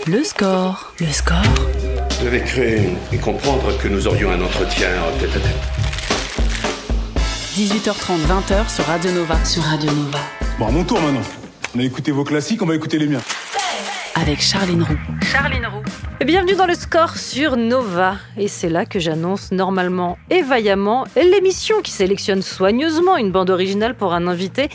Le score. Le score. Je devais créer et comprendre que nous aurions un entretien tête-à-tête. 18h30, 20h sur Radio Nova. Sur Radio Nova. Bon, à mon tour maintenant. On a écouté vos classiques, on va écouter les miens. Avec Charline Roux. Et bienvenue dans le score sur Nova. Et c'est là que j'annonce normalement et vaillamment l'émission qui sélectionne soigneusement une bande originale pour un invité.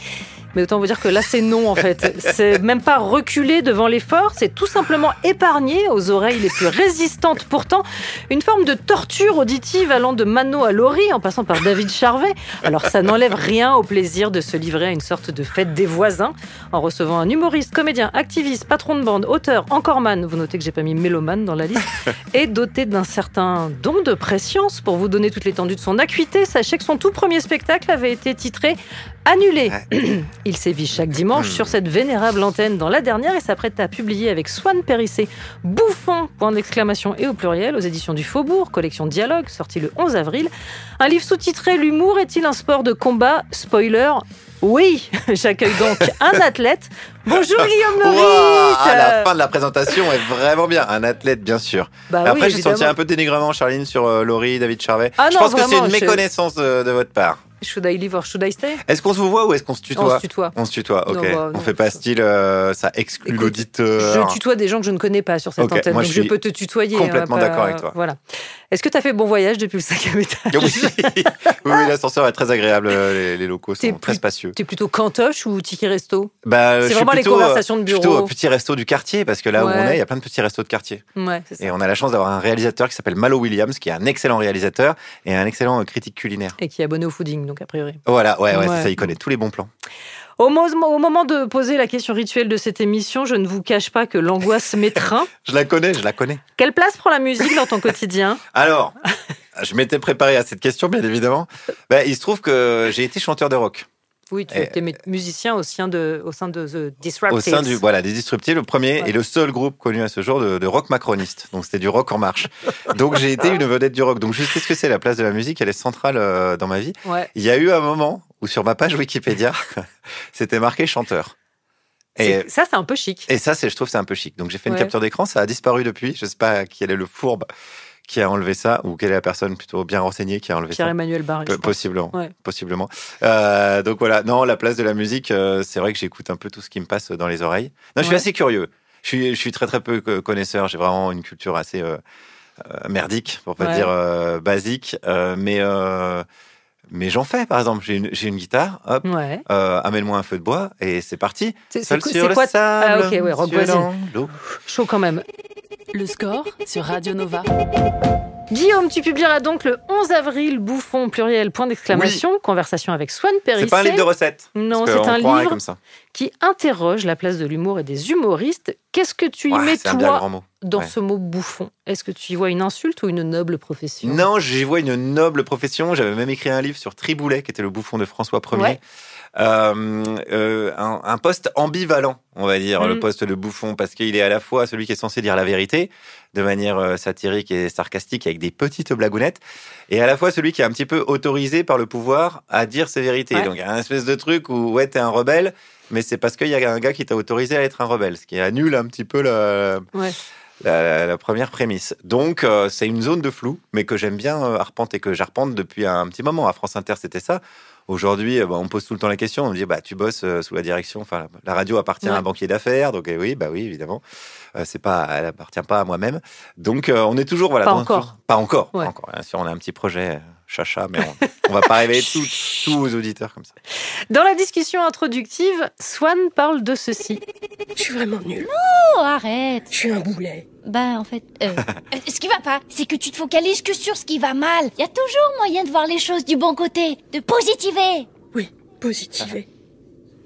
Mais autant vous dire que là, c'est non, en fait. C'est même pas reculer devant l'effort, c'est tout simplement épargner aux oreilles les plus résistantes. Pourtant, une forme de torture auditive allant de Mano à Laurie, en passant par David Charvet. Alors, ça n'enlève rien au plaisir de se livrer à une sorte de fête des voisins, en recevant un humoriste, comédien, activiste, patron de bande, auteur, encoreman, vous notez que j'ai pas mis mélomane dans la liste, et doté d'un certain don de prescience pour vous donner toute l'étendue de son acuité. Sachez que son tout premier spectacle avait été titré Annulé. Il sévit chaque dimanche sur cette vénérable antenne dans la dernière et s'apprête à publier avec Swan Périssé Bouffon, point d'exclamation et au pluriel, aux éditions du Faubourg, collection Dialogue, sorti le 11 avril. Un livre sous-titré L'humour est-il un sport de combat? Spoiler, oui. J'accueille donc un athlète. Bonjour Guillaume Laurie. À la fin de la présentation est vraiment bien. Un athlète, bien sûr. Après, j'ai senti un peu de dénigrement, Charline, sur Laurie, David Charvet. Je pense que c'est une méconnaissance de votre part. Should I leave or should I stay? Est-ce qu'on se voit ou est-ce qu'on se tutoie? On se tutoie, ok. Non, on fait pas style, ça exclut l'auditeur. Je tutoie des gens que je ne connais pas sur cette antenne, moi, donc je peux te tutoyer. Complètement d'accord avec toi. Voilà. Est-ce que tu as fait bon voyage depuis le 5e étage? Oui, l'ascenseur est très agréable, les locaux sont très spacieux. T'es plutôt cantoche ou ticket resto? C'est vraiment les conversations de bureau. Plutôt petit resto du quartier, parce que là où on est, il y a plein de petits restos de quartier. Ouais, c'est ça. Et on a la chance d'avoir un réalisateur qui s'appelle Malo Williams, qui est un excellent réalisateur et un excellent critique culinaire. Et qui est abonné au fooding, donc a priori. Voilà, ouais. C'est ça, il connaît tous les bons plans. Au moment de poser la question rituelle de cette émission, je ne vous cache pas que l'angoisse m'étreint. Je la connais. Quelle place prend la musique dans ton quotidien? Alors, je m'étais préparé à cette question, bien évidemment. Il se trouve que j'ai été chanteur de rock. Oui, tu étais musicien au sein de The Disruptives. Au sein des Disruptives, le premier et le seul groupe connu à ce jour de rock macroniste. Donc c'était du rock en marche. Donc j'ai été une vedette du rock. Donc je sais ce que c'est, la place de la musique, elle est centrale dans ma vie. Ouais. Il y a eu un moment où sur ma page Wikipédia, c'était marqué chanteur. Et ça, c'est un peu chic. Et ça, je trouve c'est un peu chic. Donc j'ai fait une capture d'écran, ça a disparu depuis. Je sais pas qui est le fourbe qui a enlevé ça, ou quelle est la personne plutôt bien renseignée qui a enlevé ça. Pierre-Emmanuel Barré. Possiblement. Ouais. Possiblement. Donc voilà, non, la place de la musique, c'est vrai que j'écoute un peu tout ce qui me passe dans les oreilles. Non, je suis assez curieux. Je suis très très peu connaisseur. J'ai vraiment une culture assez merdique, pour pas dire basique. Mais j'en fais, par exemple. J'ai une guitare, hop, amène-moi un feu de bois, et c'est parti. C'est Seul quoi, sur le sable, rock sur voisine. l'eau. Chaud quand même. Le score sur Radio Nova. Guillaume, tu publieras donc le 11 avril Bouffon, pluriel, point d'exclamation, conversation avec Swan Périssé. C'est pas un livre de recettes. Non, c'est un livre comme ça, qui interroge la place de l'humour et des humoristes. Qu'est-ce que tu y mets, toi, dans ce mot bouffon? Est-ce que tu y vois une insulte ou une noble profession? Non, j'y vois une noble profession. J'avais même écrit un livre sur Triboulet, qui était le bouffon de François Ier. Un poste ambivalent, on va dire, le poste de bouffon, parce qu'il est à la fois celui qui est censé dire la vérité de manière satirique et sarcastique avec des petites blagounettes, et à la fois celui qui est un petit peu autorisé par le pouvoir à dire ses vérités. Donc il y a un espèce de truc où t'es un rebelle, mais c'est parce qu'il y a un gars qui t'a autorisé à être un rebelle, ce qui annule un petit peu la première prémisse. Donc c'est une zone de flou, mais que j'aime bien arpenter, que j'arpente depuis un petit moment. À France Inter, c'était ça. Aujourd'hui, on me pose tout le temps la question. On me dit, tu bosses sous la direction. Enfin, la radio appartient à un banquier d'affaires. Donc, oui, évidemment. Elle appartient pas à moi-même. Donc, on est toujours, Pas encore. Pas encore. Bien sûr, on a un petit projet chacha, mais on va pas réveiller tous aux auditeurs comme ça. Dans la discussion introductive, Swan parle de ceci. Je suis vraiment nulle. Oh, arrête. Je suis un boulet. En fait... ce qui va pas, c'est que tu te focalises que sur ce qui va mal. Il y a toujours moyen de voir les choses du bon côté, de positiver. Oui, positiver.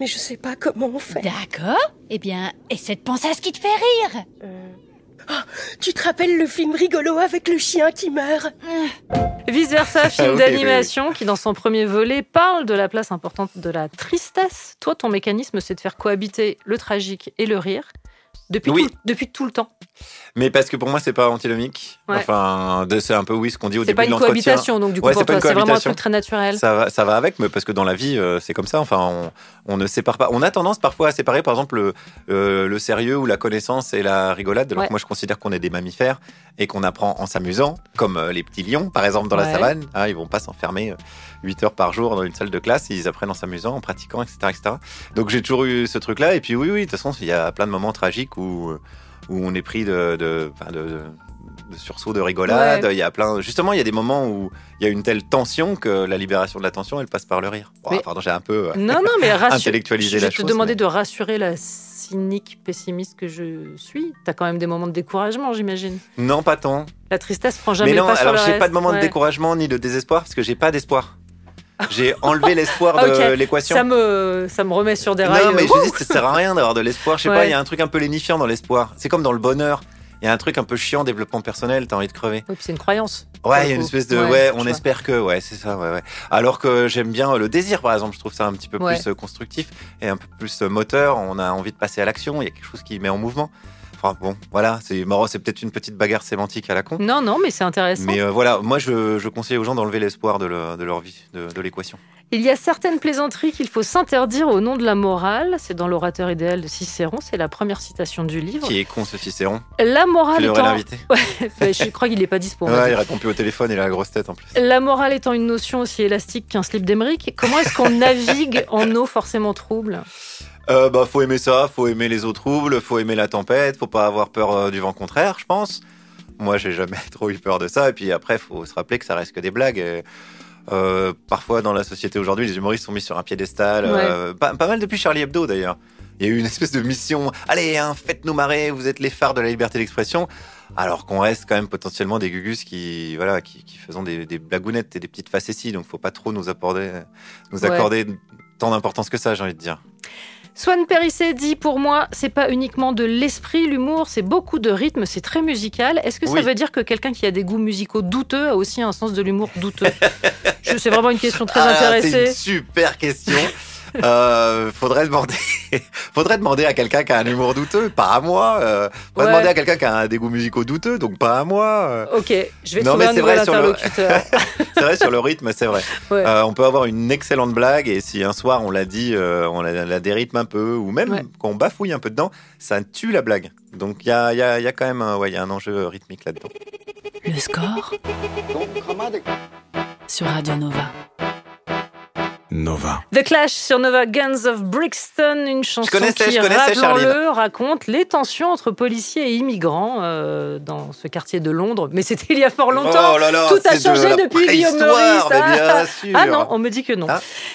Mais je sais pas comment on fait. D'accord. Eh bien, essaie de penser à ce qui te fait rire. Tu te rappelles le film rigolo avec le chien qui meurt? Vice versa, film d'animation qui, dans son premier volet, parle de la place importante de la tristesse. Toi, ton mécanisme, c'est de faire cohabiter le tragique et le rire depuis tout le temps. Mais parce que pour moi, c'est pas antinomique. Ouais. Enfin, c'est un peu ce qu'on dit au C'est début pas de une l'entretien. cohabitation, donc du coup, Ouais, pour c'est pas toi, une c'est vraiment un cohabitation. truc très naturel. Ça va avec, mais parce que dans la vie, c'est comme ça. Enfin, on ne sépare pas. On a tendance parfois à séparer, par exemple, le sérieux ou la connaissance et la rigolade. Alors que moi, je considère qu'on est des mammifères et qu'on apprend en s'amusant, comme les petits lions, par exemple, dans la savane. Hein, ils vont pas s'enfermer 8 heures par jour dans une salle de classe. Ils apprennent en s'amusant, en pratiquant, etc., etc. Donc, j'ai toujours eu ce truc-là. Et puis, oui, de toute façon, il y a plein de moments tragiques où on est pris de sursauts de rigolade. Il y a justement, il y a des moments où il y a une telle tension que la libération de la tension, elle passe par le rire. Oh, pardon, j'ai un peu mais intellectualisé la chose. Je te demandais de rassurer la cynique, pessimiste que je suis. T'as quand même des moments de découragement, j'imagine. Non, pas tant. La tristesse prend jamais mais non, pas sur le alors j'ai reste. pas de moment de découragement ni de désespoir parce que j'ai pas d'espoir. J'ai enlevé l'espoir de l'équation. Ça me remet sur des rails. Non, mais je dis, ça sert à rien d'avoir de l'espoir. Je sais pas, il y a un truc un peu lénifiant dans l'espoir. C'est comme dans le bonheur. Il y a un truc un peu chiant, développement personnel, t'as envie de crever. Oui, puis c'est une croyance. Ouais, il y a une espèce de... on espère que... Ouais, c'est ça, ouais. Alors que j'aime bien le désir, par exemple. Je trouve ça un petit peu plus constructif et un peu plus moteur. On a envie de passer à l'action. Il y a quelque chose qui met en mouvement. Enfin, bon, voilà, c'est marrant. C'est peut-être une petite bagarre sémantique à la con. Non, mais c'est intéressant. Mais voilà, moi, je conseille aux gens d'enlever l'espoir de leur vie, de l'équation. Il y a certaines plaisanteries qu'il faut s'interdire au nom de la morale. C'est dans l'orateur idéal de Cicéron. C'est la première citation du livre. Qui est con, ce Cicéron. La morale tu devrais l'inviter. Je crois qu'il n'est pas dispo. Ouais, il répond plus au téléphone, il a la grosse tête en plus. La morale étant une notion aussi élastique qu'un slip d'Émeric, comment est-ce qu'on navigue en eau forcément trouble ? Faut aimer ça, faut aimer les eaux troubles, faut aimer la tempête, faut pas avoir peur du vent contraire, je pense. Moi, j'ai jamais trop eu peur de ça. Et puis après, faut se rappeler que ça reste que des blagues. Et parfois, dans la société aujourd'hui, les humoristes sont mis sur un piédestal. Pas mal depuis Charlie Hebdo, d'ailleurs. Il y a eu une espèce de mission. Allez, faites-nous marrer, vous êtes les phares de la liberté d'expression. Alors qu'on reste quand même potentiellement des gugus qui faisons des blagounettes et des petites facéties. Donc, faut pas trop nous accorder tant d'importance que ça, j'ai envie de dire. Swan Périssé dit, pour moi, c'est pas uniquement de l'esprit, l'humour, c'est beaucoup de rythme, c'est très musical. Est-ce que ça veut dire que quelqu'un qui a des goûts musicaux douteux a aussi un sens de l'humour douteux ? C'est vraiment une question très intéressée. C'est une super question. Faudrait demander à quelqu'un qui a un humour douteux, pas à moi. Faudrait demander à quelqu'un qui a des goûts musicaux douteux, donc pas à moi. Ok, je vais trouver un nouvel interlocuteur. C'est vrai, sur le rythme, c'est vrai. Ouais. On peut avoir une excellente blague et si un soir on l'a dit, on la dérythme un peu, ou même quand on bafouille un peu dedans, ça tue la blague. Donc il y a quand même un enjeu rythmique là-dedans. Le score sur Radio Nova. Nova. The Clash sur Nova, Guns of Brixton, une chanson qui, rappelons-le, raconte les tensions entre policiers et immigrants dans ce quartier de Londres. Mais c'était il y a fort longtemps. Oh là là, tout a changé depuis Guillaume Meurice. Bien sûr. Ah non, on me dit que non.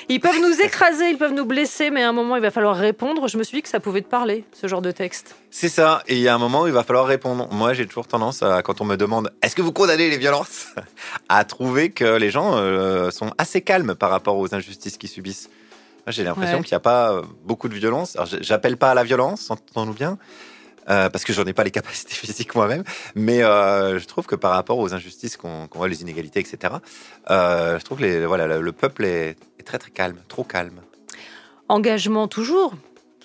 Ils peuvent nous écraser, ils peuvent nous blesser, mais à un moment, il va falloir répondre. Je me suis dit que ça pouvait te parler, ce genre de texte. C'est ça, et il y a un moment où il va falloir répondre. Moi, j'ai toujours tendance, quand on me demande « Est-ce que vous condamnez les violences ?» à trouver que les gens sont assez calmes par rapport aux injustices qu'ils subissent. Moi, j'ai l'impression qu'il n'y a pas beaucoup de violence. Alors, j'appelle pas à la violence, entendons-nous bien, parce que j'en ai pas les capacités physiques moi-même, mais je trouve que par rapport aux injustices qu'on voit, les inégalités, etc., je trouve que le peuple est très très calme, trop calme. Engagement toujours.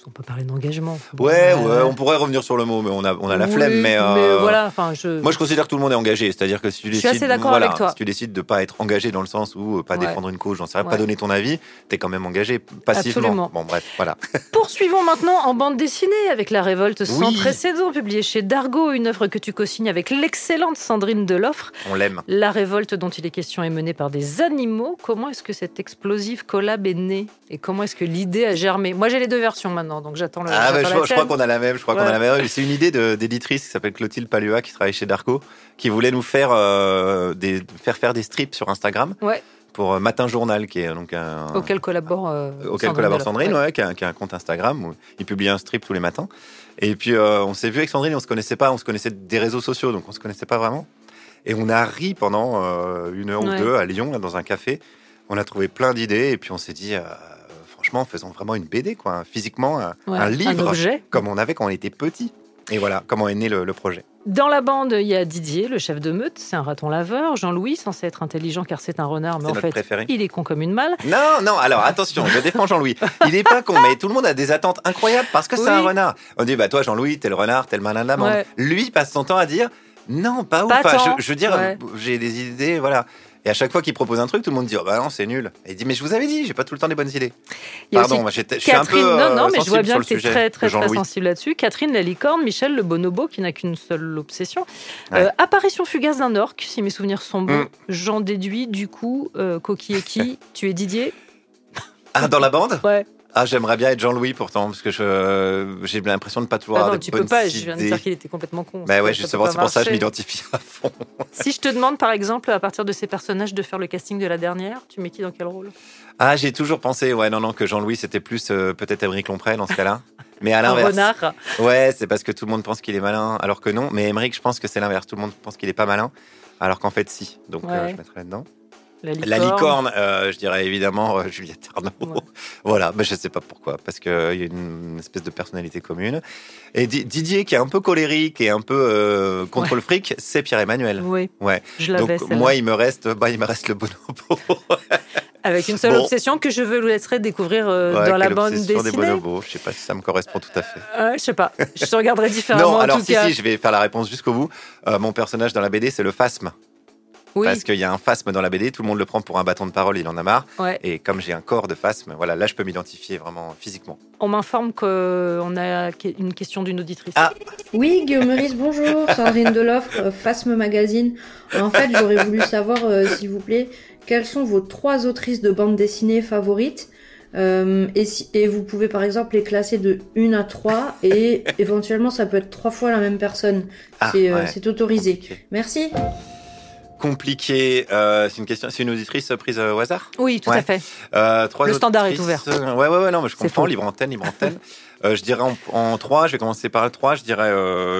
On peut parler d'engagement. Ouais, on pourrait revenir sur le mot, mais on a la flemme. Mais voilà, moi, je considère que tout le monde est engagé. C'est-à-dire que si tu décides, je suis assez d'accord avec toi. Si tu décides de pas être engagé dans le sens où pas défendre une cause, j'en sais rien, pas donner ton avis, t'es quand même engagé passivement. Absolument. Bon, bref, voilà. Poursuivons maintenant en bande dessinée avec La Révolte sans précédent, publiée chez Dargaud, une œuvre que tu co-signes avec l'excellente Sandrine Deloffre. On l'aime. La Révolte dont il est question est menée par des animaux. Comment est-ce que cette explosive collab est née et comment est-ce que l'idée a germé ? Moi, j'ai les deux versions maintenant, donc j'attends le. Je crois qu'on a la même. C'est une idée d'éditrice qui s'appelle Clotilde Palua, qui travaille chez Dargaud, qui voulait nous faire faire des strips sur Instagram. Ouais. Pour Matin Journal, qui est donc auquel collabore Sandrine, qui a un compte Instagram où il publie un strip tous les matins. Et puis on s'est vu avec Sandrine, on se connaissait pas, on se connaissait des réseaux sociaux, donc on se connaissait pas vraiment. Et on a ri pendant 1 heure ou 2 à Lyon, là, dans un café. On a trouvé plein d'idées et puis on s'est dit. Franchement, faisons vraiment une BD, quoi. Physiquement, un livre, objet. comme on avait quand on était petit. Et voilà comment est né le projet. Dans la bande, il y a Didier, le chef de meute, c'est un raton laveur. Jean-Louis, censé être intelligent car c'est un renard, mais C'est en notre fait, préféré. il est con comme une malle. Non, alors attention, je défends Jean-Louis. Il est pas con, mais tout le monde a des attentes incroyables parce que c'est un renard. On dit, toi, Jean-Louis, t'es le renard, t'es le malin de la bande. Ouais. Lui passe son temps à dire, non, pas ouf. Pas Enfin, tant. je veux dire, Ouais. j'ai des idées, voilà. Et à chaque fois qu'il propose un truc, tout le monde dit, non, c'est nul. Et il dit, mais je vous avais dit, j'ai pas tout le temps des bonnes idées. Il y a Pardon, aussi moi, je suis un peu non, mais je vois sensible bien sur que le tu es sujet très, de très, très Jean-Louis. sensible là-dessus. Catherine la licorne, Michel le bonobo qui n'a qu'une seule obsession. Ouais. Apparition fugace d'un orque, si mes souvenirs sont bons. Mm. J'en déduis, du coup, Coquille et qui tu es Didier. Ah, dans la bande Ouais. Ah, j'aimerais bien être Jean-Louis pourtant, parce que j'ai l'impression de pas toujours avoir non, des tu bonnes peux pas, idées. je viens de dire qu'il était complètement con. Bah ouais, Ça peut justement, pas c'est pour ça que je marcher. m'identifie à fond. Si je te demande, par exemple, à partir de ces personnages, de faire le casting de la dernière, tu mets qui dans quel rôle? Ah, j'ai toujours pensé, que Jean-Louis, c'était plus peut-être Émeric Lomprey dans ce cas-là. Mais à Un l'inverse. renard. Ouais, c'est parce que tout le monde pense qu'il est malin, alors que non. Mais Émeric, je pense que c'est l'inverse. Tout le monde pense qu'il est pas malin, alors qu'en fait, si. Donc, Ouais. je mettrai là-dedans. La La licorne, je dirais évidemment Juliette Arnaud. Ouais. Voilà, mais je sais pas pourquoi, parce qu'il y a une espèce de personnalité commune. Et Didier, qui est un peu colérique et un peu contre le fric, c'est Pierre-Emmanuel. Oui, Ouais. je l'avais, Donc celle-là. moi, il me reste le bonobo. Avec une seule Bon. obsession que je vous laisserai découvrir Ouais, dans la quelle bande obsession des dessinée. bonobos. Je sais pas si ça me correspond tout à fait. Je sais pas, je te regarderai différemment Non, alors en tout si, cas. je vais faire la réponse jusqu'au bout. Mon personnage dans la BD, c'est le phasme. Oui, Parce qu'il y a un phasme dans la BD, tout le monde le prend pour un bâton de parole, il en a marre. ouais. Et comme j'ai un corps de phasme, voilà, là je peux m'identifier vraiment physiquement. On m'informe qu'on a une question d'une auditrice. Ah. Oui, Guillaume Meurice, bonjour. Sandrine Deloffre, Phasme Magazine. En fait, j'aurais voulu savoir, s'il vous plaît, quelles sont vos 3 autrices de bande dessinée favorites et vous pouvez par exemple les classer de 1 à 3 et éventuellement ça peut être 3 fois la même personne. Ah, C'est ouais. c'est autorisé. Compliqué. Merci. Compliqué, c'est une auditrice prise au hasard. Oui, tout Ouais. à fait. 3 Le standard est autrices, ouvert. Ouais, non, mais je C'est comprends, faux. libre antenne. Je dirais en 3, je vais commencer par le 3, je dirais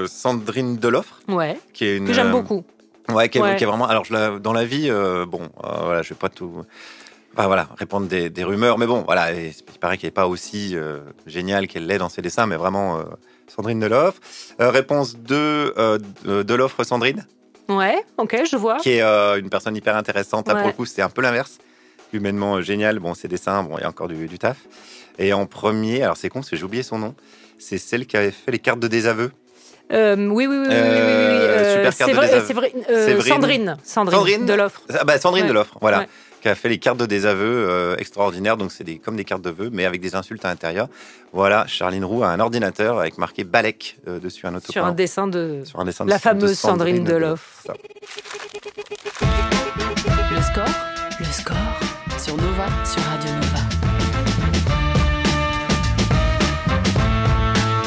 Sandrine Deloffre, Ouais, qui est une... que j'aime beaucoup. Ouais, qui est Ouais. vraiment... Alors, dans la vie, voilà, je vais pas tout... Enfin, voilà, répandre des rumeurs, mais bon, voilà, il paraît qu'elle n'est pas aussi géniale qu'elle l'est dans ses dessins, mais vraiment Sandrine Deloffre. Réponse 2, Deloffre Sandrine, Ouais, ok, je vois. qui est une personne hyper intéressante. Là, Ouais. pour le coup, c'est un peu l'inverse. Humainement génial, bon, ses dessins, bon, il y a encore du taf. Et en premier, alors c'est con, parce que j'ai oublié son nom, c'est celle qui avait fait les cartes de désaveu. Oui. Super carte C'est de vrai, désaveu. c'est vrai. Séverine. Sandrine Deloffre. Sandrine Ouais. Deloffre, voilà. Ouais. Qui a fait les cartes de désaveu extraordinaires. Donc, c'est comme des cartes de vœux, mais avec des insultes à l'intérieur. Voilà, Charline Roux a un ordinateur avec marqué Balek dessus, un autocollant. Sur un dessin de Sur un dessin la de fameuse Sandrine Deloffre. Ça. Le score sur Nova, sur Radio Nova.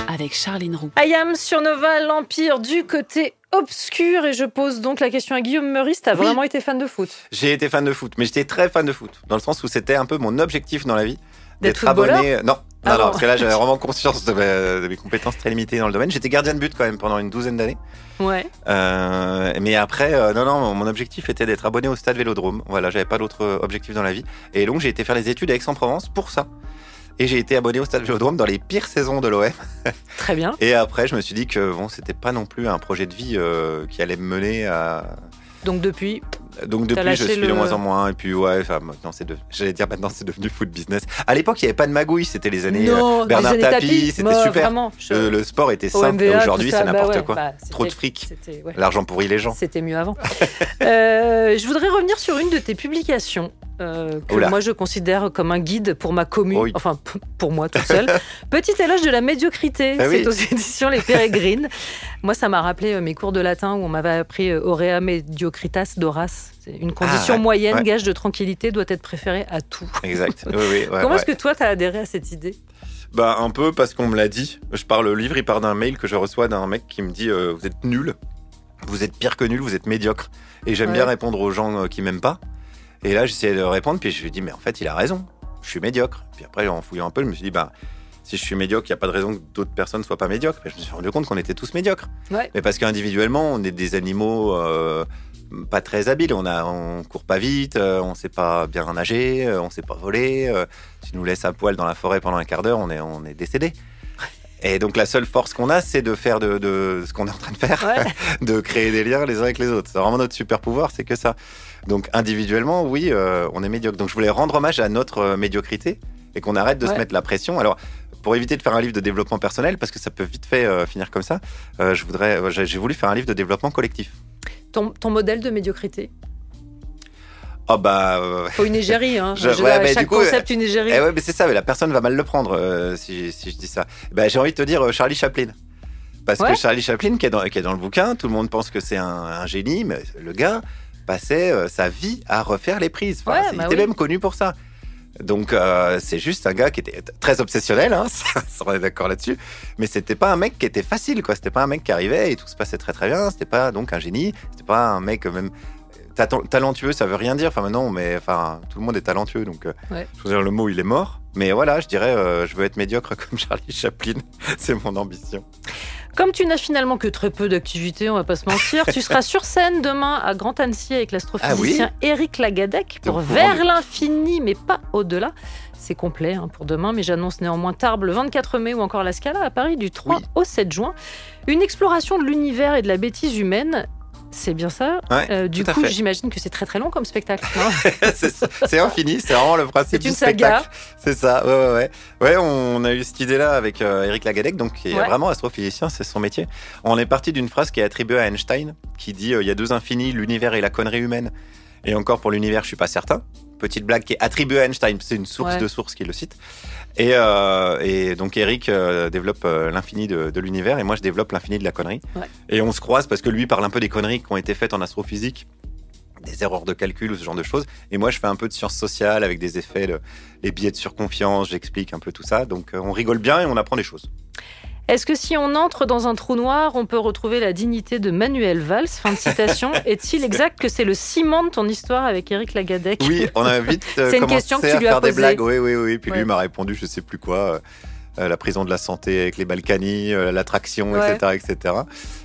Avec Charline Roux. Ayam sur Nova, l'Empire du côté obscur. Et je pose donc la question à Guillaume Meurice. T'as Oui. vraiment été fan de foot? J'ai été fan de foot, mais j'étais très fan de foot. Dans le sens où c'était un peu mon objectif dans la vie. D'être footballeur? abonné. Non, Ah bon. parce que là, j'avais vraiment conscience de mes compétences très limitées dans le domaine. J'étais gardien de but quand même pendant une 12aine d'années. Ouais. Mais après, non, mon objectif était d'être abonné au stade Vélodrome. Voilà, j'avais pas d'autre objectif dans la vie. Et donc, j'ai été faire les études à Aix-en-Provence pour ça. Et j'ai été abonné au stade Vélodrome dans les pires saisons de l'OM. Très bien. Et après, je me suis dit que bon, c'était pas non plus un projet de vie qui allait me mener à. Donc depuis, Donc T'as depuis, je lâché suis de moins en moins. Et puis ouais, enfin, maintenant maintenant c'est devenu foot business. À l'époque, il n'y avait pas de magouille. C'était les années non, Bernard des années Tapie. C'était moi, super. Vraiment, Le sport était simple. OMVA, Et tout aujourd'hui, ça, c'est n'importe ouais, quoi. Trop de c'était- fric. ouais. L'argent pourrit les gens. C'était mieux avant. Je voudrais revenir sur une de tes publications que Oula. moi je considère comme un guide pour ma commune, Oui. enfin pour moi toute seule. Petit éloge de la médiocrité, Ah c'est oui. aux éditions Les Pérégrines. Moi ça m'a rappelé mes cours de latin où on m'avait appris aurea mediocritas d'Horace. C'est une condition ouais, moyenne, ouais. gage de tranquillité, doit être préférée à tout. Exact. Oui, ouais, Comment ouais. est-ce que toi t'as adhéré à cette idée? Bah un peu parce qu'on me l'a dit. Le livre, il part d'un mail que je reçois d'un mec qui me dit vous êtes nul, vous êtes pire que nul, vous êtes médiocre. Et j'aime Ouais. bien répondre aux gens qui m'aiment pas. Et là, j'essayais de répondre, puis je lui ai dit mais en fait, il a raison. Je suis médiocre. Puis après, en fouillant un peu, je me suis dit bah si je suis médiocre, il n'y a pas de raison que d'autres personnes soient pas médiocres. Et je me suis rendu compte qu'on était tous médiocres. Ouais. Mais parce qu'individuellement, on est des animaux pas très habiles. On court pas vite, on sait pas bien nager, on sait pas voler. Tu nous laisses à poil dans la forêt pendant un quart d'heure, on est décédé. Et donc la seule force qu'on a, c'est de faire de ce qu'on est en train de faire, de créer des liens les uns avec les autres. C'est vraiment notre super pouvoir, c'est que ça. Donc individuellement, oui, on est médiocre. Donc je voulais rendre hommage à notre médiocrité et qu'on arrête de se mettre la pression. Alors pour éviter de faire un livre de développement personnel, parce que ça peut vite fait finir comme ça, j'ai voulu faire un livre de développement collectif. Ton modèle de médiocrité? Oh bah. Faut une égérie, hein. Chaque concept, une égérie. Ouais, mais c'est ça, mais la personne va mal le prendre si je dis ça. Bah, j'ai envie de te dire Charlie Chaplin. Parce que Charlie Chaplin, qui est dans le bouquin, tout le monde pense que c'est un génie, mais le gars passait sa vie à refaire les prises. Enfin, il était même connu pour ça. Donc, c'est juste un gars qui était très obsessionnel, hein, on est d'accord là-dessus. Mais c'était pas un mec qui était facile, quoi. C'était pas un mec qui arrivait et tout se passait très très bien. C'était pas donc un génie. C'était pas un mec même. Talentueux, ça veut rien dire. Enfin, non, mais tout le monde est talentueux. Donc, je veux dire, le mot, il est mort. Mais voilà, je dirais, je veux être médiocre comme Charlie Chaplin. C'est mon ambition. Comme tu n'as finalement que très peu d'activités, on va pas se mentir, tu seras sur scène demain à Grand Annecy avec l'astrophysicien Éric Lagadec pour Vers l'infini, mais pas au-delà. C'est complet pour demain, mais j'annonce néanmoins Tarbes le 24 mai ou encore la Scala à Paris du 3 au 7 juin. Une exploration de l'univers et de la bêtise humaine. C'est bien ça. Du coup, j'imagine que c'est très très long comme spectacle. c'est infini, c'est vraiment le principe du spectacle. C'est ça, ouais, on a eu cette idée-là avec Éric Lagadec, donc qui est vraiment astrophysicien, c'est son métier. On est parti d'une phrase qui est attribuée à Einstein, qui dit il y a deux infinis, l'univers et la connerie humaine. Et encore pour l'univers, je suis pas certain. Petite blague qui est attribuée à Einstein, c'est une source de sources qui le cite. Et donc Eric développe l'infini de l'univers et moi je développe l'infini de la connerie. Et on se croise parce que lui parle un peu des conneries qui ont été faites en astrophysique, des erreurs de calcul ou ce genre de choses. Et moi je fais un peu de sciences sociales avec des effets, les biais de surconfiance, j'explique un peu tout ça. Donc on rigole bien et on apprend des choses. Est-ce que si on entre dans un trou noir, on peut retrouver la dignité de Manuel Valls ? Fin de citation. Est-il exact que c'est le ciment de ton histoire avec Éric Lagadec ? Oui, on a vite commencé à faire des blagues. Oui. Puis lui m'a répondu, je sais plus quoi, la prison de la santé avec les Balkany, l'attraction, etc.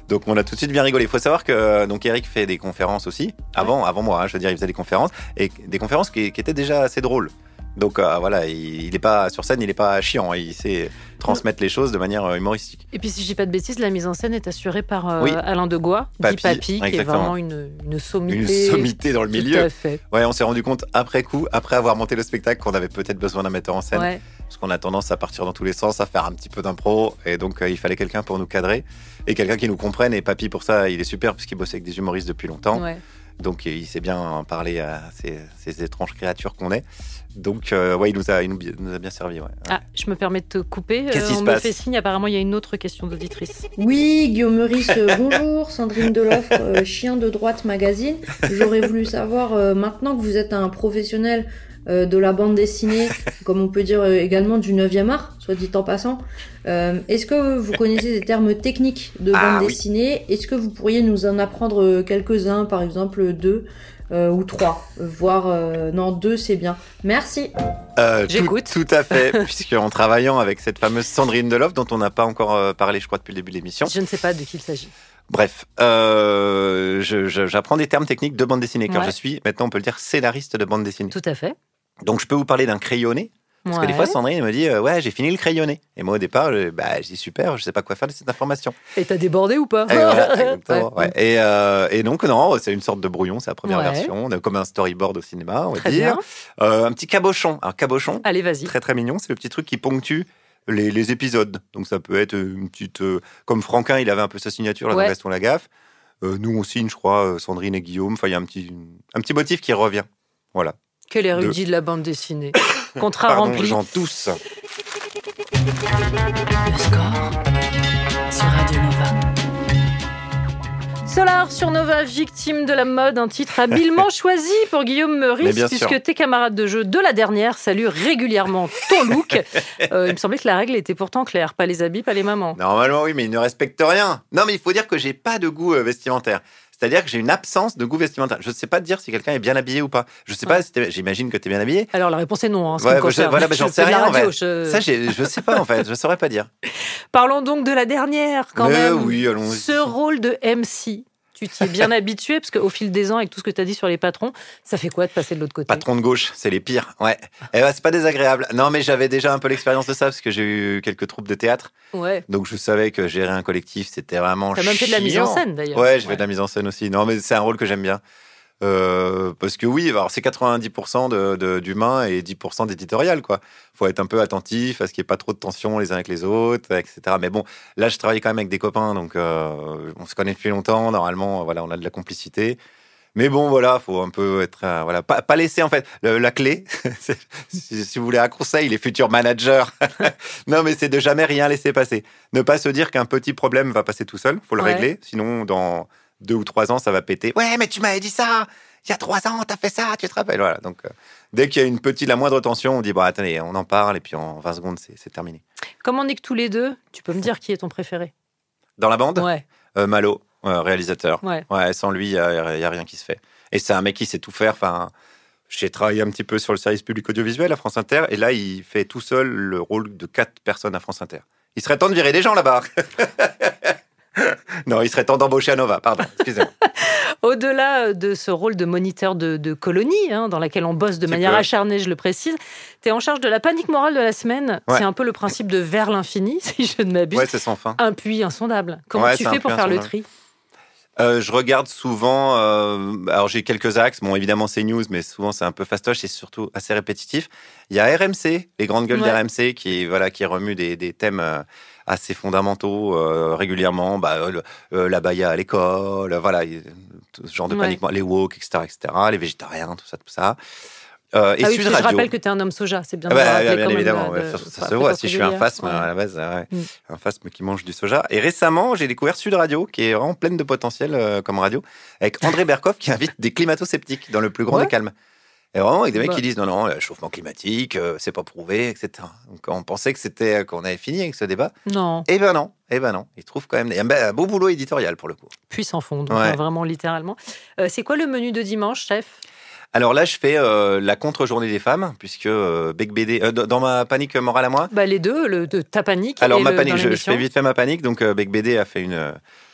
Donc on a tout de suite bien rigolé. Il faut savoir que donc Éric fait des conférences aussi. Avant moi, je veux dire, il faisait des conférences et des conférences qui étaient déjà assez drôles. Donc voilà, il est pas sur scène, il est pas chiant, il sait transmettre les choses de manière humoristique. Et puis si je dis pas de bêtises, la mise en scène est assurée par Alain Degois, dit Papy, qui est vraiment une sommité. Une sommité dans le milieu. Tout à fait. Ouais, on s'est rendu compte après coup, après avoir monté le spectacle, qu'on avait peut-être besoin d'un metteur en scène. Parce qu'on a tendance à partir dans tous les sens, à faire un petit peu d'impro. Et donc il fallait quelqu'un pour nous cadrer et quelqu'un qui nous comprenne. Et Papy, pour ça, il est super puisqu'il bosse avec des humoristes depuis longtemps. Donc il sait bien parler à ces étranges créatures qu'on est. Donc il nous a bien servi. Ah, je me permets de te couper. Qu'est-ce qui se passe ? On me fait signe, apparemment il y a une autre question d'auditrice. Oui, Guillaume Meurice, bonjour. Sandrine Deloffre, Chien de droite magazine. J'aurais voulu savoir, maintenant que vous êtes un professionnel de la bande dessinée, comme on peut dire également du 9e art, soit dit en passant, est-ce que vous connaissez des termes techniques de bande dessinée ? Est-ce que vous pourriez nous en apprendre quelques-uns, par exemple 2 ou 3, voire non, 2 c'est bien. Merci. J'écoute. Tout à fait, puisqu'en travaillant avec cette fameuse Sandrine Deloffre, dont on n'a pas encore parlé, je crois, depuis le début de l'émission. Je ne sais pas de qui il s'agit. Bref, j'apprends des termes techniques de bande dessinée, car je suis, maintenant on peut le dire, scénariste de bande dessinée. Tout à fait. Donc je peux vous parler d'un crayonné. Parce que des fois, Sandrine me dit j'ai fini le crayonné. Et moi, au départ, je dis super, je sais pas quoi faire de cette information. Et t'as débordé ou pas ? Et donc, non, c'est une sorte de brouillon, c'est la première version. On a comme un storyboard au cinéma, on va dire. Un petit cabochon. Un cabochon. Allez, vas-y. Très, très mignon. C'est le petit truc qui ponctue les épisodes. Donc, ça peut être une petite. Comme Franquin, il avait un peu sa signature là, dans Gaston Lagaffe. Nous, on signe, je crois, Sandrine et Guillaume. Enfin, il y a un petit motif qui revient. Voilà. Quel érudit de la bande dessinée. Contrat rempli. J'en tousse. Le score sur Radio Nova. Solar sur Nova, victime de la mode, un titre habilement choisi pour Guillaume Meurice, puisque tes camarades de jeu de la dernière saluent régulièrement ton look. Il me semblait que la règle était pourtant claire, pas les habits, pas les mamans. Normalement oui, mais ils ne respectent rien. Non, mais il faut dire que j'ai pas de goût vestimentaire. C'est-à-dire que j'ai une absence de goût vestimentaire. Je ne sais pas te dire si quelqu'un est bien habillé ou pas. Je ne sais pas, j'imagine que tu es bien habillé. Alors la réponse est non. J'en sais rien. En fait. Ça, je ne sais pas en fait. Je ne saurais pas dire. Parlons donc de la dernière quand même. Oui, allons-y. Ce rôle de MC, Tu t'y es bien habitué, parce qu'au fil des ans, avec tout ce que tu as dit sur les patrons, ça fait quoi de passer de l'autre côté? Patron de gauche, c'est les pires, ouais. Et ouais, c'est pas désagréable. Non, mais j'avais déjà un peu l'expérience de ça, parce que j'ai eu quelques troupes de théâtre. Ouais. Donc je savais que gérer un collectif, c'était vraiment T'as même fait de la mise en scène, d'ailleurs. Ouais, j'ai fait de la mise en scène aussi. Non, mais c'est un rôle que j'aime bien. Parce que oui, alors c'est 90% d'humain et 10% d'éditorial, quoi. Faut être un peu attentif à ce qu'il n'y ait pas trop de tension les uns avec les autres, etc. Mais bon, là, je travaille quand même avec des copains, donc on se connaît depuis longtemps. Normalement, voilà, on a de la complicité. Mais bon, voilà, faut un peu être, voilà, pas laisser en fait la clé. Si vous voulez un conseil, les futurs managers. Non, mais c'est de jamais rien laisser passer. Ne pas se dire qu'un petit problème va passer tout seul. Faut le régler, sinon dans 2 ou 3 ans, ça va péter. Ouais, mais tu m'avais dit ça. Il y a 3 ans, t'as fait ça, tu te rappelles. Voilà. Donc, dès qu'il y a la moindre tension, on dit bon, attendez, on en parle et puis en 20 secondes, c'est terminé. Comme on est que tous les deux, tu peux me dire qui est ton préféré? Dans la bande? Ouais. Malo, réalisateur. Ouais. Sans lui, il y a rien qui se fait. Et c'est un mec qui sait tout faire. Enfin, j'ai travaillé un petit peu sur le service public audiovisuel à France Inter, et là, il fait tout seul le rôle de 4 personnes à France Inter. Il serait temps de virer des gens là-bas. Non, il serait temps d'embaucher à Nova, pardon, excusez-moi. Au-delà de ce rôle de moniteur de colonie, dans laquelle on bosse de manière acharnée, je le précise, tu es en charge de la panique morale de la semaine. Ouais. C'est un peu le principe de vers l'infini, si je ne m'abuse. Ouais, c'est sans fin. Un puits insondable. Comment tu fais pour faire le tri? Je regarde souvent, alors j'ai quelques axes, bon évidemment c'est news, mais souvent c'est un peu fastoche et surtout assez répétitif. Il y a RMC, les grandes gueules d'RMC qui remuent des thèmes assez fondamentaux régulièrement, la baya à l'école, voilà, ce genre de panique, les woke, etc., les végétariens, tout ça. Et Sud Radio. Je rappelle que tu es un homme soja, c'est bien de rappeler bien évidemment, ça se voit. Si je suis un phasme à la base, un phasme qui mange du soja. Et récemment, j'ai découvert Sud Radio, qui est vraiment pleine de potentiel comme radio, avec André Berkoff qui invite des climato-sceptiques dans le plus grand des calmes. Et vraiment avec des mecs qui disent non, le chauffement climatique, c'est pas prouvé, etc. Donc on pensait qu'on avait fini avec ce débat. Non. Eh ben non. Ils trouvent quand même un beau boulot éditorial pour le coup. Puis sans fond, donc vraiment littéralement. C'est quoi le menu de dimanche, chef? Alors là, je fais la contre-journée des femmes, puisque Bec BD, dans ma panique morale à moi. Les deux, ta panique. Alors ma panique, je fais vite fait ma panique. Donc Bec BD a fait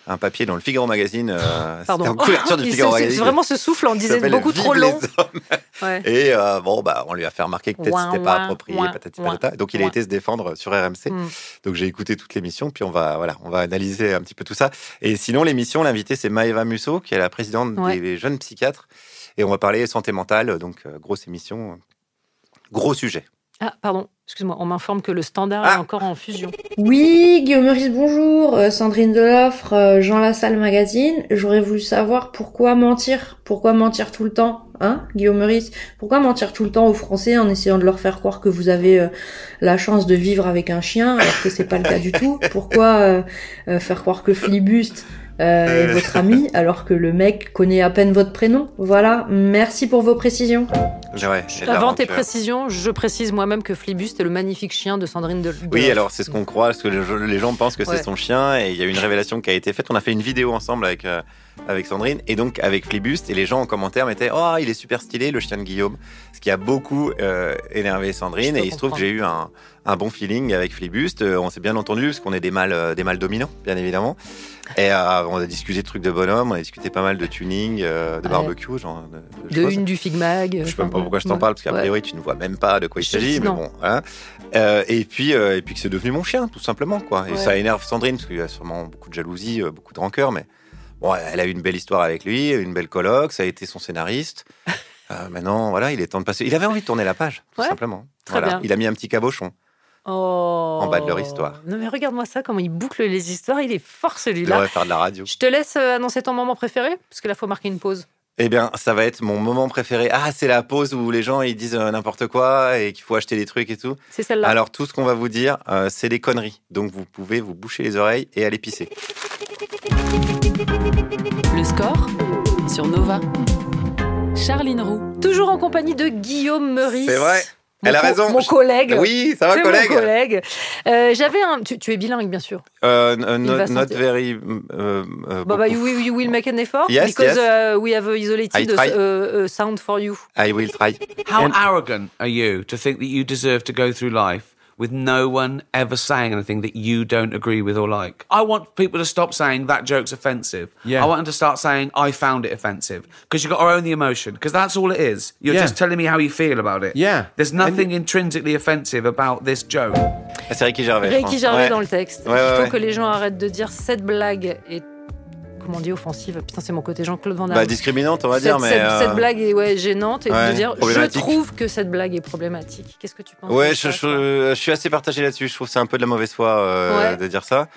un papier dans le Figaro Magazine. Pardon. C'était en couverture du Figaro Magazine. C'est vraiment ce souffle, on disait beaucoup trop long. Et on lui a fait remarquer que peut-être c'était pas approprié, patati patata. Donc il a été se défendre sur RMC. Donc j'ai écouté toute l'émission, puis on va analyser un petit peu tout ça. Et sinon l'émission, l'invité c'est Maëva Musso, qui est la présidente des jeunes psychiatres. Et on va parler santé mentale, donc grosse émission, gros sujet. Ah, pardon, excuse-moi, on m'informe que le standard est encore en fusion. Oui, Guillaume Meurice, bonjour. Sandrine Deloffre, Jean Lassalle Magazine. J'aurais voulu savoir pourquoi mentir tout le temps, Guillaume Meurice? Pourquoi mentir tout le temps aux Français en essayant de leur faire croire que vous avez la chance de vivre avec un chien, alors que c'est pas le cas du tout? Pourquoi faire croire que Flibuste est votre ami alors que le mec connaît à peine votre prénom? Voilà, merci pour vos précisions. Avant tes précisions, je précise moi-même que Flibuste est le magnifique chien de Sandrine Deloffre. Oui, alors c'est ce qu'on croit, parce que les gens pensent que c'est son chien, et il y a une révélation qui a été faite. On a fait une vidéo ensemble avec Sandrine, et donc avec Flibuste, et les gens en commentaire mettaient « Oh, il est super stylé, le chien de Guillaume », ce qui a beaucoup énervé Sandrine, et il se trouve que j'ai eu un bon feeling avec Flibuste. On s'est bien entendu, parce qu'on est des mâles dominants, bien évidemment. Et on a discuté de trucs de bonhomme, on a discuté pas mal de tuning, de barbecue, genre de une du Figmag. Je sais même pas pourquoi je t'en parle, parce qu'a priori tu ne vois même pas de quoi il s'agit, mais bon, voilà. Et puis que c'est devenu mon chien, tout simplement, quoi. Et ça énerve Sandrine, parce qu'il y a sûrement beaucoup de jalousie, beaucoup de rancœur, mais bon, elle a eu une belle histoire avec lui, une belle coloc, ça a été son scénariste. Maintenant, voilà, il est temps de passer. Il avait envie de tourner la page, tout simplement. Très bien. Il a mis un petit cabochon. En bas de leur histoire. Non mais regarde-moi ça, comment il boucle les histoires, il est fort celui-là. Il devrait faire de la radio. Je te laisse annoncer ton moment préféré, parce que là, il faut marquer une pause. Eh bien, ça va être mon moment préféré. Ah, c'est la pause où les gens ils disent n'importe quoi et qu'il faut acheter des trucs et tout. C'est celle-là. Alors, tout ce qu'on va vous dire, c'est des conneries. Donc, vous pouvez vous boucher les oreilles et aller pisser. Le score sur Nova. Charline Roux. Toujours en compagnie de Guillaume Meurice. C'est vrai. Elle a raison. Mon collègue. Oui, ça va, collègue. Mon collègue. J'avais un. Tu es bilingue, bien sûr. Not very. You will make an effort. Yes, because we have isolated sound for you. I will try. How arrogant are you to think that you deserve to go through life with no one ever saying anything that you don't agree with or like. I want people to stop saying that joke's offensive. Yeah. I want them to start saying I found it offensive, because you've got to own the emotion, because that's all it is. You're just telling me how you feel about it. Yeah. There's nothing intrinsically offensive about this joke. C'est Ricky Gervais. Ricky Gervais dans le texte. Ouais, Il faut ouais. que les gens arrêtent de dire cette blague est, comment on dit, offensive. Putain, c'est mon côté Jean-Claude Van Damme. Bah, discriminante, on va dire, mais... Cette blague est gênante, et de dire je problématique. trouve que cette blague est problématique. Qu'est-ce que tu penses? Ouais, de ça, je suis assez partagé là-dessus. Je trouve que c'est un peu de la mauvaise foi de dire ça.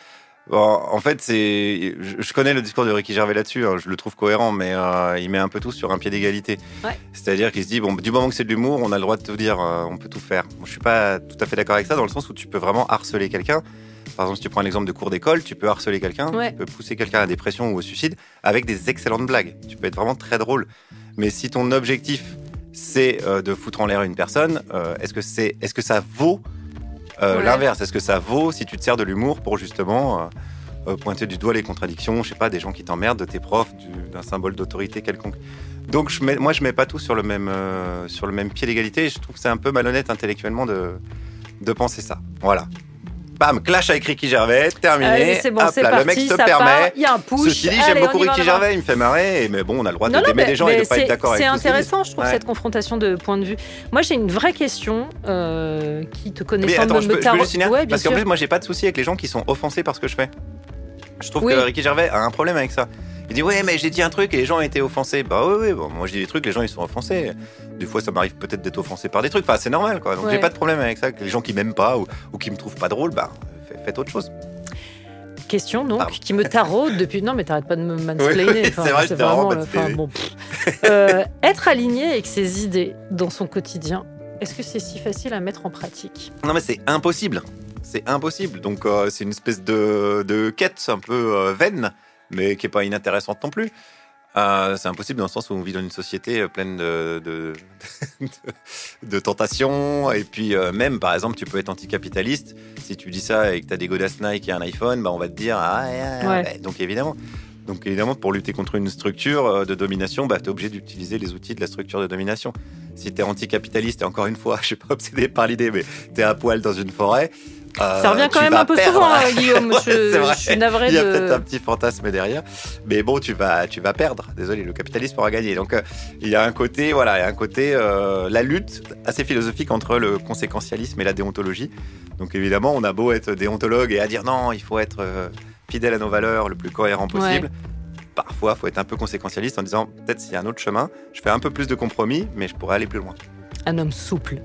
Bon, en fait, je connais le discours de Ricky Gervais là-dessus. Hein, je le trouve cohérent, mais il met un peu tout sur un pied d'égalité. Ouais. C'est-à-dire qu'il se dit, bon, du moment que c'est de l'humour, on a le droit de tout dire, on peut tout faire. Bon, je suis pas tout à fait d'accord avec ça, dans le sens où tu peux vraiment harceler quelqu'un. Par exemple, si tu prends l'exemple de cours d'école, tu peux harceler quelqu'un, tu peux pousser quelqu'un à la dépression ou au suicide avec des excellentes blagues. Tu peux être vraiment très drôle. Mais si ton objectif, c'est de foutre en l'air une personne, est-ce que ça vaut l'inverse? Est-ce que ça vaut si tu te sers de l'humour pour justement pointer du doigt les contradictions, je sais pas, des gens qui t'emmerdent, de tes profs, d'un symbole d'autorité quelconque? Donc je mets pas tout sur le même pied d'égalité. Et je trouve que c'est un peu malhonnête intellectuellement de penser ça. Voilà. Bam, clash avec Ricky Gervais, terminé. Allez, c'est bon, hop c'est là, parti, le mec se ça permet. part, il y a un push. Ceci dit, j'aime beaucoup Ricky Gervais, il me fait marrer, mais bon, on a le droit d'aimer des gens et de pas être d'accord avec C'est tout ce qu'ils intéressant, disent. je trouve, cette confrontation de points de vue. Moi, j'ai une vraie question qui te connaissant Mais attends, de je me peux juste finir, ouais, parce qu'en plus, moi, j'ai pas de souci avec les gens qui sont offensés par ce que je fais. Je trouve que Ricky Gervais a un problème avec ça. Il dit ouais, mais j'ai dit un truc et les gens ont été offensés. Bah oui, bon, moi je dis des trucs, les gens ils sont offensés. Des fois ça m'arrive peut-être d'être offensé par des trucs. Enfin c'est normal quoi. Donc j'ai pas de problème avec ça. Que les gens qui m'aiment pas ou qui me trouvent pas drôle, bah faites autre chose. Question donc qui me taraude depuis. Non mais t'arrêtes pas de me mansplainer. Oui, c'est vrai, c'est vraiment bon. Être aligné avec ses idées dans son quotidien, est-ce que c'est si facile à mettre en pratique? Non mais c'est impossible. C'est impossible. Donc c'est une espèce de quête un peu vaine, mais qui est pas inintéressante non plus. C'est impossible dans le sens où on vit dans une société pleine de tentations. Et puis même, par exemple, tu peux être anticapitaliste. Si tu dis ça et que tu as des godasses Nike et un iPhone, bah, on va te dire donc évidemment, pour lutter contre une structure de domination, bah, tu es obligé d'utiliser les outils de la structure de domination. Si tu es anticapitaliste, et encore une fois, je suis pas obsédé par l'idée, mais tu es à poil dans une forêt, ça revient quand même un peu souvent, Guillaume. Je suis navré Il y a peut-être un petit fantasme derrière, mais bon, tu vas perdre. Désolé, le capitalisme aura gagné. Donc, il y a un côté, la lutte assez philosophique entre le conséquentialisme et la déontologie. Donc, évidemment, on a beau être déontologue et à dire non, il faut être fidèle à nos valeurs, le plus cohérent possible. Ouais. Parfois, il faut être un peu conséquentialiste en disant peut-être s'il y a un autre chemin, je fais un peu plus de compromis, mais je pourrais aller plus loin. Un homme souple.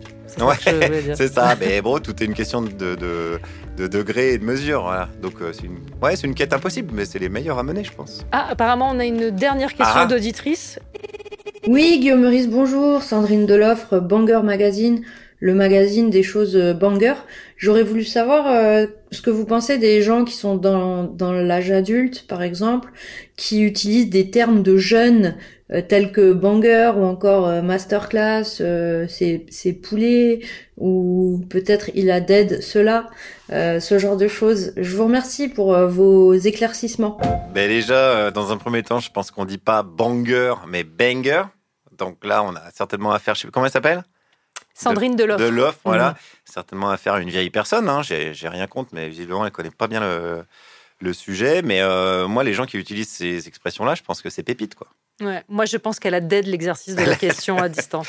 C'est ça. Mais bon, tout est une question de degré et de mesure. Voilà. Donc, c'est une quête impossible, mais c'est les meilleurs à mener, je pense. Ah, apparemment, on a une dernière question d'auditrice. Oui, Guillaume Meurice, bonjour. Sandrine Deloffre, Banger Magazine, le magazine des choses banger. J'aurais voulu savoir ce que vous pensez des gens qui sont dans l'âge adulte, par exemple, qui utilisent des termes de jeunes tels que banger ou encore masterclass, c'est poulet, ou peut-être il a dead cela, ce genre de choses. Je vous remercie pour vos éclaircissements. Ben déjà, dans un premier temps, je pense qu'on dit pas banger, mais banger. Donc là, on a certainement affaire, je sais pas comment elle s'appelle ? Sandrine Deloffre. Deloffre, voilà. Certainement affaire à une vieille personne, hein. J'ai rien contre, mais visiblement, elle connaît pas bien le sujet. Mais moi, les gens qui utilisent ces expressions-là, je pense que c'est pépite, quoi. Ouais, moi, je pense qu'elle a dead l'exercice de la question à distance.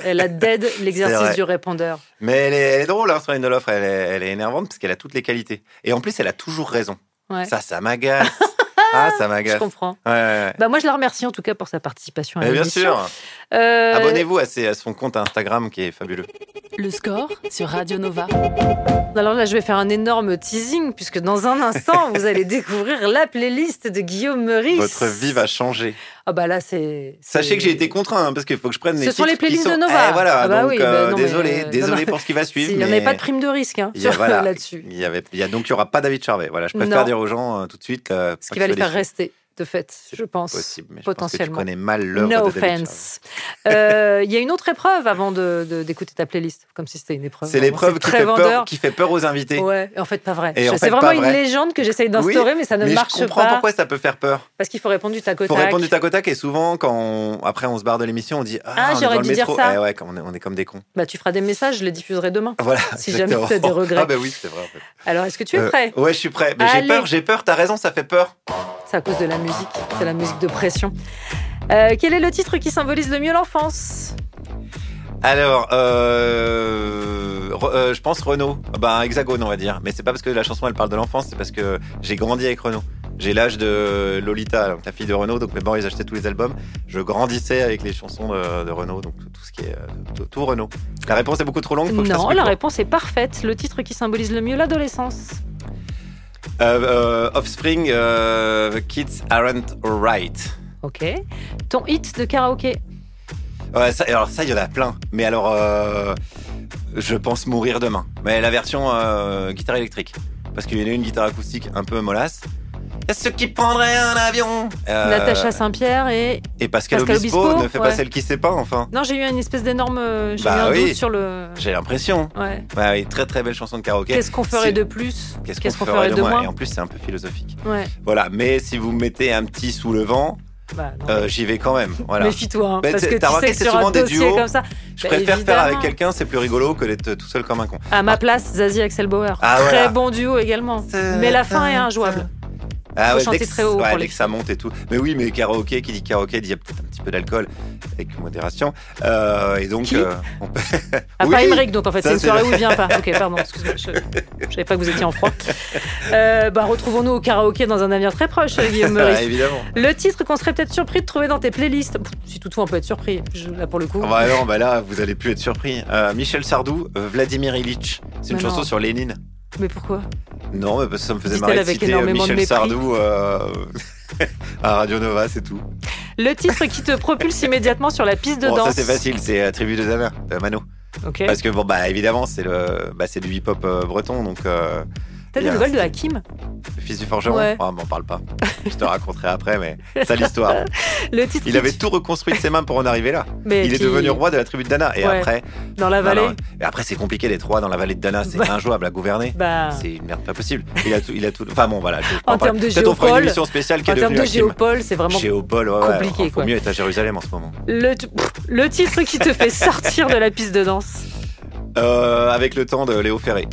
Elle a dead l'exercice du répondeur. Mais elle est drôle, hein, Sandrine Deloffre. Elle est énervante parce qu'elle a toutes les qualités. Et en plus, elle a toujours raison. Ouais. Ça m'agace. Ça m'agace. Je comprends. Ouais. Bah, moi, je la remercie en tout cas pour sa participation à l'émission. Bien sûr. Abonnez-vous à son compte Instagram qui est fabuleux. Le score sur Radio Nova. Alors là, je vais faire un énorme teasing puisque dans un instant, vous allez découvrir la playlist de Guillaume Meurice. Votre vie va changer. Ah bah là, c'est... Sachez que j'ai été contraint hein, parce qu'il faut que je prenne les titres. Ce sont les playlists de Nova. Voilà, donc non, désolé pour ce qui va suivre. Il n'y en avait pas de prime de risque là-dessus. Donc il n'y aura pas David Charvet. Voilà, je préfère dire aux gens tout de suite. Ce qui va les faire rester. de fait, je pense. Possible, mais potentiellement. Je pense que tu connais mal l'œuvre No de David offense. Il y a une autre épreuve avant d'écouter ta playlist, comme si c'était une épreuve. C'est l'épreuve qui fait peur aux invités. Ouais, en fait, pas vrai. Et c'est vraiment une légende que j'essaye d'instaurer, mais ça ne marche pas. Je comprends pourquoi ça peut faire peur. Parce qu'il faut répondre du tac au tac. Il faut répondre du tac au tac, et souvent, après on se barre de l'émission, on dit on est j'aurais dans dû le métro. dire ça. Ouais, on est comme des cons. Bah, tu feras des messages, je les diffuserai demain. Voilà. Si jamais tu as des regrets. Ah, bah oui, c'est vrai en fait. Alors, est-ce que tu es prêt? Ouais, je suis prêt. Mais j'ai peur, t'as raison, ça fait peur. C'est à cause de la musique. C'est la musique de pression. Quel est le titre qui symbolise le mieux l'enfance? Alors, je pense Renaud. Hexagone, on va dire. Mais c'est pas parce que la chanson elle parle de l'enfance, c'est parce que j'ai grandi avec Renaud. J'ai l'âge de Lolita, donc la fille de Renaud, donc mes parents ils achetaient tous les albums. Je grandissais avec les chansons de Renaud, donc tout ce qui est tout Renaud. La réponse est beaucoup trop longue. Faut que non, la réponse est parfaite. Le titre qui symbolise le mieux l'adolescence. Offspring, The Kids Aren't Right. Ok. Ton hit de karaoké? Ouais, ça, il y en a plein. Mais alors, je pense Mourir demain. Mais la version guitare électrique. Parce qu'il y en a une guitare acoustique un peu mollasse. Est-ce qui prendrait un avion? Natacha Saint-Pierre et Pascal Obispo ne fait pas celle qui sait pas, enfin. Non, j'ai eu une espèce d'énorme doute sur le... J'ai l'impression. Ouais. Bah oui, très très belle chanson de karaoké. Qu'est-ce qu'on ferait de plus? Qu'est-ce qu'on ferait de moins? Et en plus, c'est un peu philosophique. Ouais. Voilà, mais si vous mettez un petit sous le vent, j'y vais quand même. Voilà. Méfie-toi, parce que t'as tu sais que c'est sur souvent un des dossier duos. comme ça... Je préfère faire avec quelqu'un, c'est plus rigolo que d'être tout seul comme un con. À ma place, Zazie Axel Bauer. Très bon duo également. Mais la fin est injouable. Ah ouais, chanter très haut pour dès que ça monte et tout. Mais oui, mais karaoké, qui dit karaoké, dit y a peut-être un petit peu d'alcool, avec modération. Et donc, on peut... Pas Émeric, donc en fait, c'est une soirée où il vient pas. Ok, pardon, excuse-moi, je savais pas que vous étiez en froid. Retrouvons-nous au karaoké dans un avenir très proche, Guillaume Meurice. Évidemment. Le titre qu'on serait peut-être surpris de trouver dans tes playlists. Si toutefois on peut être surpris, là pour le coup. Là, vous allez plus être surpris. Michel Sardou, Vladimir Ilitch. C'est une chanson sur Lénine. Mais pourquoi? Non, mais parce que ça me faisait marrer de citer Michel Sardou à Radio Nova, c'est tout. Le titre qui te propulse immédiatement sur la piste de danse. Ça c'est facile, c'est Tribu de Dana, de Mano. Okay. Parce que évidemment c'est du hip-hop breton, donc. T'as des nouvelles de Hakim? Le fils du forgeron? Ouais. M'en parle pas. Je te raconterai après, mais c'est l'histoire. Il avait tout reconstruit de ses mains pour en arriver là. Il est devenu roi de la tribu de Dana. Et après. Dans la vallée. Et après, c'est compliqué d'être roi dans la vallée de Dana. C'est injouable à gouverner. C'est une merde pas possible. Il a tout. Enfin bon, voilà. En termes de Peut-être on fera une émission spéciale qui est devenue. En termes de géopole, c'est vraiment compliqué. Il faut mieux être à Jérusalem en ce moment. Le titre qui te fait sortir de la piste de danse? Avec le temps de Léo Ferré.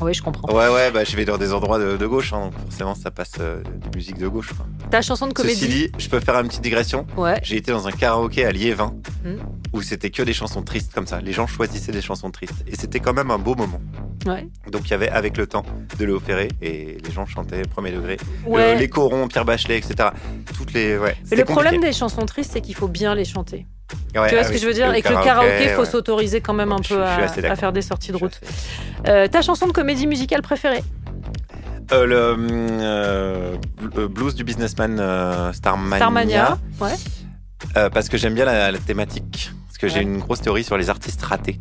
Oui, je comprends. Ouais, je vais dans des endroits de gauche, donc forcément ça passe de musique de gauche. Ta chanson de comédie? Ceci dit, je peux faire une petite digression. Ouais. J'ai été dans un karaoké à Liévin où c'était que des chansons tristes comme ça. Les gens choisissaient des chansons tristes et c'était quand même un beau moment. Ouais. Donc il y avait Avec le temps de Léo Ferré et les gens chantaient Premier degré. Ouais. Les corons, Pierre Bachelet, etc. Toutes les. Ouais. Mais le problème des chansons tristes, c'est qu'il faut bien les chanter. Ouais, tu vois ce que je veux dire? Et que le karaoké, faut s'autoriser quand même un peu à faire des sorties de route. Ta chanson de comédie musicale préférée? Le blues du businessman Starmania. Ouais. Parce que j'aime bien la thématique. Parce que j'ai une grosse théorie sur les artistes ratés.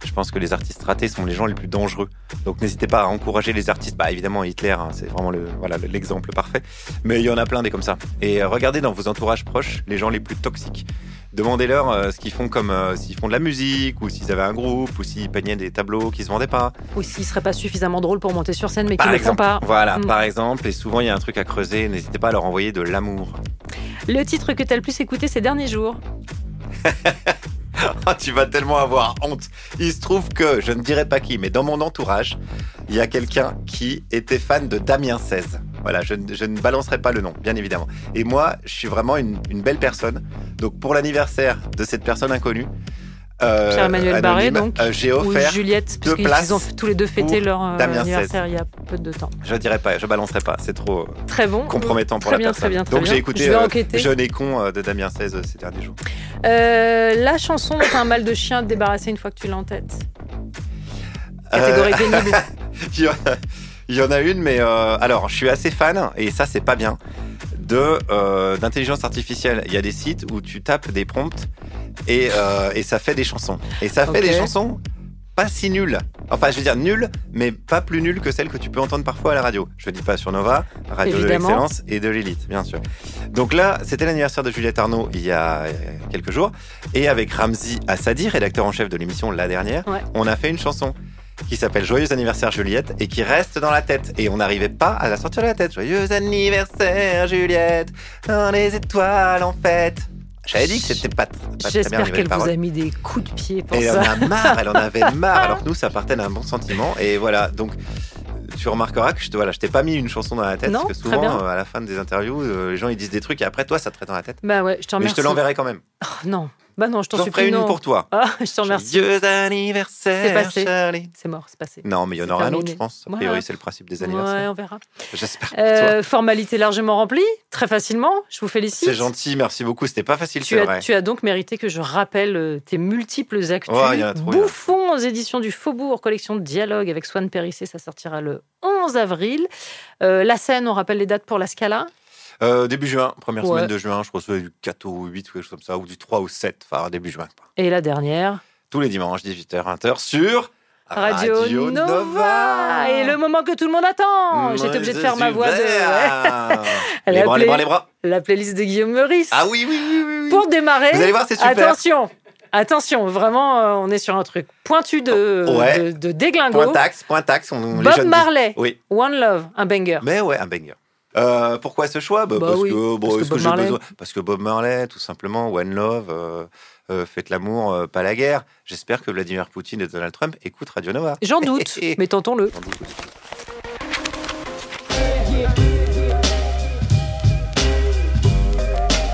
Je pense que les artistes ratés sont les gens les plus dangereux. Donc n'hésitez pas à encourager les artistes. Évidemment, Hitler, c'est vraiment l'exemple parfait. Mais il y en a plein des comme ça. Et regardez dans vos entourages proches les gens les plus toxiques. Demandez-leur ce qu'ils font, comme s'ils font de la musique, ou s'ils avaient un groupe, ou s'ils peignaient des tableaux qui se vendaient pas. Ou s'ils seraient pas suffisamment drôles pour monter sur scène, mais qu'ils le font pas. Voilà, par exemple. Et souvent, il y a un truc à creuser. N'hésitez pas à leur envoyer de l'amour. Le titre que t'as le plus écouté ces derniers jours? Tu vas tellement avoir honte. Il se trouve que, je ne dirais pas qui, mais dans mon entourage, il y a quelqu'un qui était fan de Damien 16. Voilà, je ne balancerai pas le nom, bien évidemment. Et moi, je suis vraiment une belle personne. Donc, pour l'anniversaire de cette personne inconnue, Pierre-Emmanuel Barré, donc, j'ai offert ou Juliette, parce qu'ils ont tous les deux fêté leur anniversaire il y a peu de temps. Je dirais pas, je balancerai pas, c'est trop compromettant pour la personne. Très bien. Donc j'ai écouté Jeune et con de Damien 16 ces derniers jours. La chanson dont t'as un mal de chien à te débarrasser une fois que tu l'as en tête? Catégorie pénible. Il y en a une, mais alors je suis assez fan, et ça c'est pas bien, d'intelligence artificielle. Il y a des sites où tu tapes des prompts et ça fait des chansons. Et ça fait des chansons pas si nulle. Enfin, je veux dire nulle, mais pas plus nulle que celle que tu peux entendre parfois à la radio. Je dis pas sur Nova, radio Évidemment. de l'excellence et de l'élite, bien sûr. Donc là, c'était l'anniversaire de Juliette Arnaud il y a quelques jours. Et avec Ramzi Assadi, rédacteur en chef de l'émission La Dernière, on a fait une chanson qui s'appelle Joyeux anniversaire Juliette et qui reste dans la tête. Et on n'arrivait pas à la sortir de la tête. Joyeux anniversaire Juliette, dans les étoiles en fête. J'avais dit que c'était pas très bien. J'espère qu'elle vous a mis des coups de pied pour et ça. Elle en avait marre, alors que nous, ça partait d'un bon sentiment. Et voilà, donc tu remarqueras que je t'ai pas mis une chanson dans la tête, Non, parce que souvent, à la fin des interviews, les gens ils disent des trucs et après toi, ça te traite dans la tête. Bah ouais, je te remercie. Mais je te l'enverrai quand même. Oh, non. Bah non, je t'en J'en supplie. ferai une non. pour toi. Ah, je t'en remercie. Joyeux anniversaire, C'est passé. Charlie. C'est mort, c'est passé. Non, mais il y en C'est aura un terminé. autre, je pense. A priori, c'est le principe des anniversaires. Ouais, on verra. J'espère pour toi. Formalité largement remplie, très facilement. Je vous félicite. C'est gentil, merci beaucoup. C'était pas facile, Tu c'est as, vrai. tu as donc mérité que je rappelle tes multiples actus. Oh, il y en a trop, Bouffon aux éditions du Faubourg, collection de dialogue avec Swan Périssé, ça sortira le 11 avril. La scène, on rappelle les dates pour la Scala. Début juin, première semaine de juin, je crois que c'est du 4 au 8 ou quelque chose comme ça, ou du 3 au 7, enfin début juin. Quoi. Et la dernière tous les dimanches, 18h, 20h, sur Radio Nova. Et le moment que tout le monde attend. J'étais obligée de faire ma voix de... les bras. La playlist de Guillaume Meurice. Ah oui. Pour démarrer, vous allez voir, c'est super. Attention, vraiment, on est sur un truc pointu de déglingo. Point taxe. Bob Marley, oui. One Love, un banger. Mais ouais, un banger. Pourquoi ce choix parce que Bob Marley, tout simplement, One Love, faites l'amour, pas la guerre. J'espère que Vladimir Poutine et Donald Trump écoutent Radio Nova. J'en doute, mais tentons-le.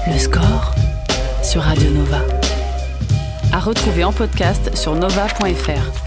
Le score sur Radio Nova. À retrouver en podcast sur nova.fr.